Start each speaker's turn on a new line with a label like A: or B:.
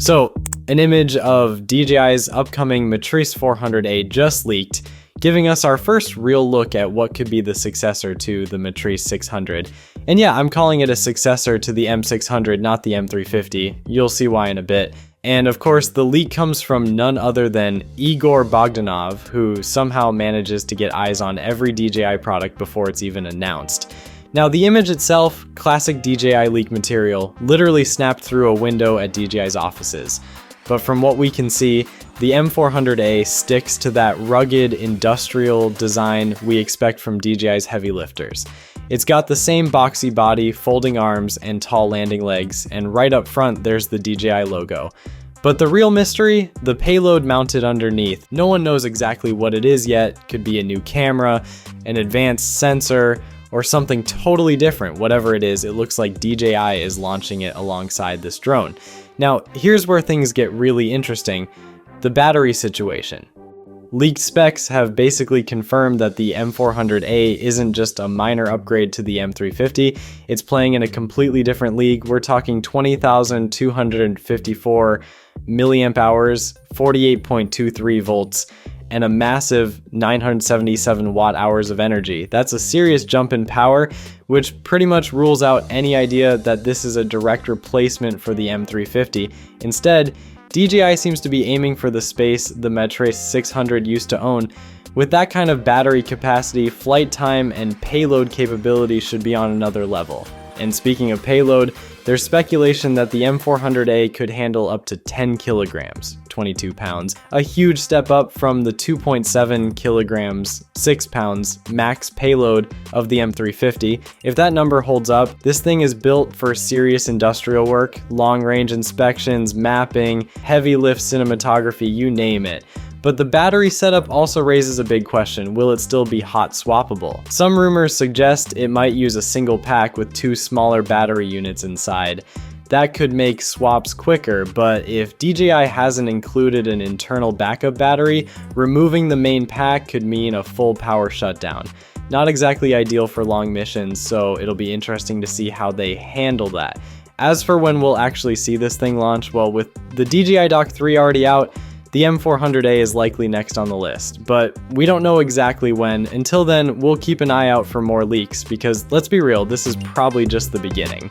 A: So, an image of DJI's upcoming Matrice 400A just leaked, giving us our first real look at what could be the successor to the Matrice 600. And yeah, I'm calling it a successor to the M600, not the M350. You'll see why in a bit. And of course, the leak comes from none other than Igor Bogdanov, who somehow manages to get eyes on every DJI product before it's even announced. Now, the image itself, classic DJI leak material, literally snapped through a window at DJI's offices. But from what we can see, the M400A sticks to that rugged industrial design we expect from DJI's heavy lifters. It's got the same boxy body, folding arms, and tall landing legs, and right up front there's the DJI logo. But the real mystery? The payload mounted underneath. No one knows exactly what it is yet. Could be a new camera, an advanced sensor, or something totally different. Whatever it is, it looks like DJI is launching it alongside this drone. Now, here's where things get really interesting. The battery situation. Leaked specs have basically confirmed that the M400A isn't just a minor upgrade to the M350, it's playing in a completely different league. We're talking 20,254 milliamp hours, 48.23 volts, and a massive 977 watt hours of energy. That's a serious jump in power, which pretty much rules out any idea that this is a direct replacement for the M350. Instead, DJI seems to be aiming for the space the Matrice 600 used to own. With that kind of battery capacity, flight time and payload capability should be on another level. And speaking of payload, there's speculation that the M400A could handle up to 10 kilograms, 22 pounds, a huge step up from the 2.7 kilograms, 6 pounds max payload of the M350. If that number holds up, this thing is built for serious industrial work, long-range inspections, mapping, heavy lift cinematography, you name it. But the battery setup also raises a big question. Will it still be hot swappable? Some rumors suggest it might use a single pack with two smaller battery units inside. That could make swaps quicker, but if DJI hasn't included an internal backup battery, removing the main pack could mean a full power shutdown. Not exactly ideal for long missions, so it'll be interesting to see how they handle that. As for when we'll actually see this thing launch, well, with the DJI Dock 3 already out, the M400A is likely next on the list, but we don't know exactly when. Until then, we'll keep an eye out for more leaks because, let's be real, this is probably just the beginning.